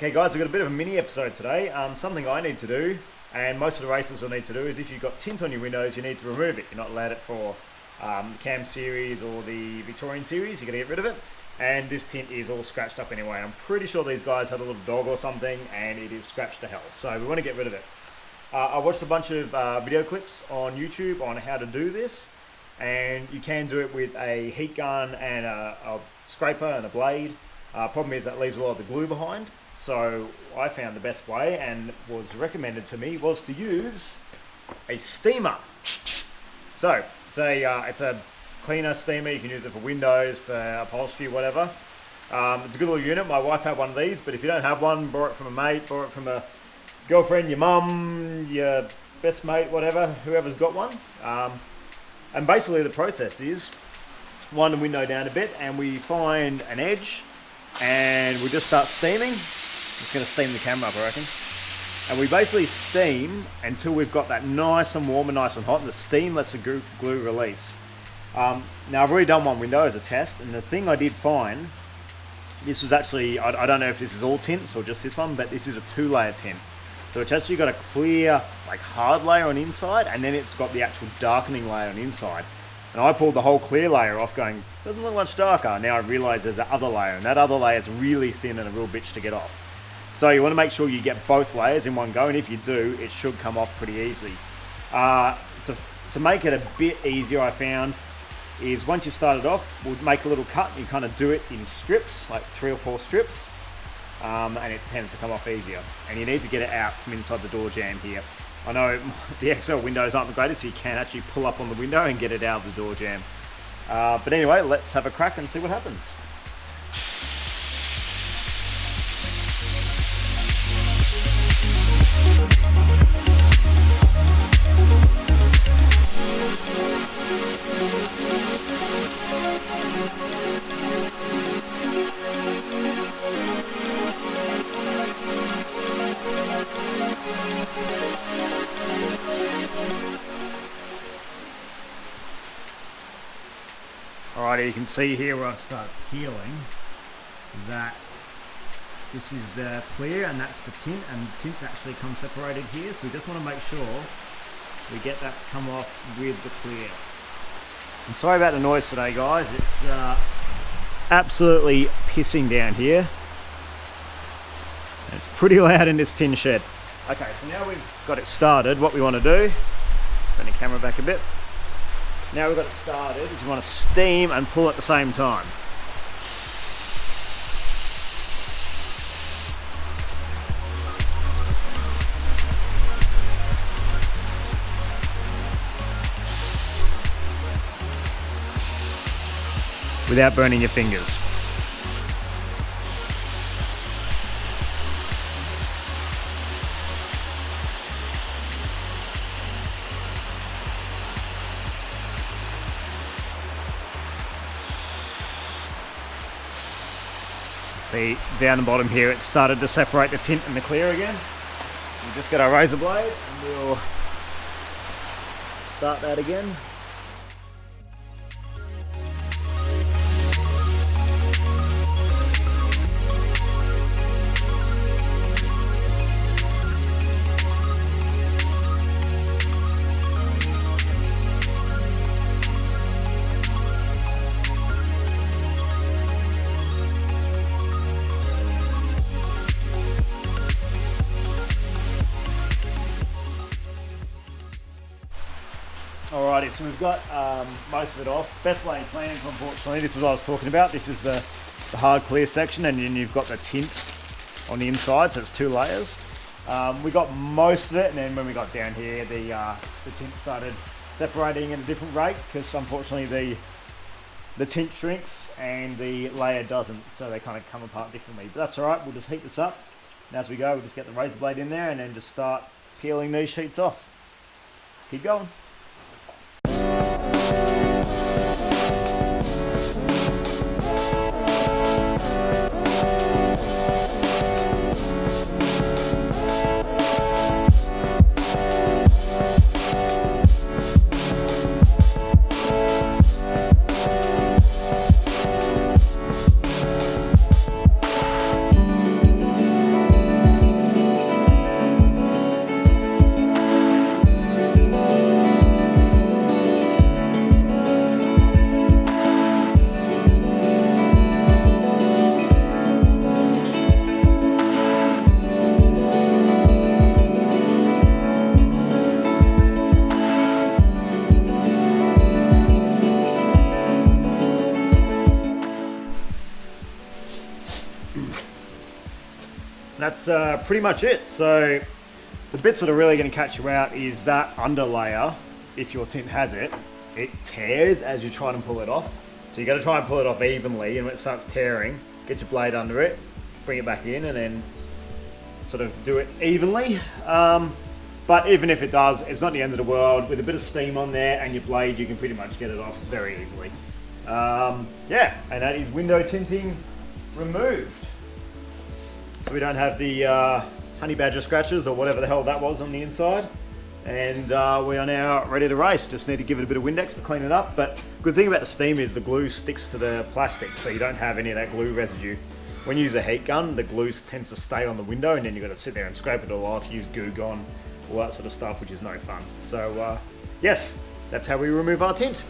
Okay guys, we've got a bit of a mini episode today. Something I need to do, and most of the racers will need to do, is if you've got tint on your windows, you need to remove it. You're not allowed it for the Cam series or the Victorian series. You're going to get rid of it. And this tint is all scratched up anyway. I'm pretty sure these guys had a little dog or something, and it is scratched to hell. So we want to get rid of it. I watched a bunch of video clips on YouTube on how to do this, and you can do it with a heat gun and a scraper and a blade. Problem is that leaves a lot of the glue behind. So I found the best way, and was recommended to me, was to use a steamer. So it's a cleaner steamer. You can use it for windows, for upholstery, whatever. It's a good little unit. My wife had one of these, but if you don't have one, borrow it from a mate, borrow it from a girlfriend, your mum, your best mate, whatever, whoever's got one. And basically the process is wind the window down a bit, and we find an edge, and we just start steaming. Just going to steam the camera up, I reckon. And we basically steam until we've got that nice and warm and nice and hot, and the steam lets the glue release. Now I've already done one window as a test, and the thing I did find, this was actually, I don't know if this is all tints or just this one, but this is a 2-layer tint. So it's actually got a clear, like, hard layer on inside, and then it's got the actual darkening layer on inside. And I pulled the whole clear layer off going, doesn't look much darker. Now I realise there's that other layer, and that other layer is really thin and a real bitch to get off. So you want to make sure you get both layers in one go, and if you do, it should come off pretty easily. To make it a bit easier, I found, is once you start it off, we'll make a little cut. You kind of do it in strips, like 3 or 4 strips, and it tends to come off easier. And you need to get it out from inside the door jamb here. I know the XL windows aren't the greatest, so you can actually pull up on the window and get it out of the door jamb. But anyway, let's have a crack and see what happens. Alrighty, you can see here where I start peeling that this is the clear and that's the tint, and the tint's actually come separated here, so we just want to make sure we get that to come off with the clear. And sorry about the noise today, guys. It's absolutely pissing down here. And it's pretty loud in this tin shed. Okay, so now we've got it started, what we want to do, bring the camera back a bit. Now we've got it started, is we want to steam and pull at the same time. Without burning your fingers. See, down the bottom here, it started to separate the tint and the clear again. We just got our razor blade and we'll start that again. Alrighty, so we've got most of it off. Best laid plans, unfortunately. This is what I was talking about. This is the hard clear section, and then you've got the tint on the inside, so it's 2 layers. We got most of it, and then when we got down here, the tint started separating at a different rate, because unfortunately the tint shrinks and the layer doesn't, so they kind of come apart differently. But that's alright, we'll just heat this up, and as we go, we'll just get the razor blade in there, and then just start peeling these sheets off. Let's keep going. That's pretty much it. So the bits that are really going to catch you out is that under layer. If your tint has it, it tears as you try and pull it off. So you got to try and pull it off evenly, and when it starts tearing, get your blade under it, bring it back in, and then sort of do it evenly. But even if it does, it's not the end of the world. With a bit of steam on there and your blade, you can pretty much get it off very easily. Yeah, and that is window tinting removed. So we don't have the honey badger scratches or whatever the hell that was on the inside. And we are now ready to race. Just need to give it a bit of Windex to clean it up. But good thing about the steam is the glue sticks to the plastic, so you don't have any of that glue residue. When you use a heat gun, the glue tends to stay on the window, and then you've got to sit there and scrape it all off, use Goo Gone, all that sort of stuff, which is no fun. So yes, that's how we remove our tint.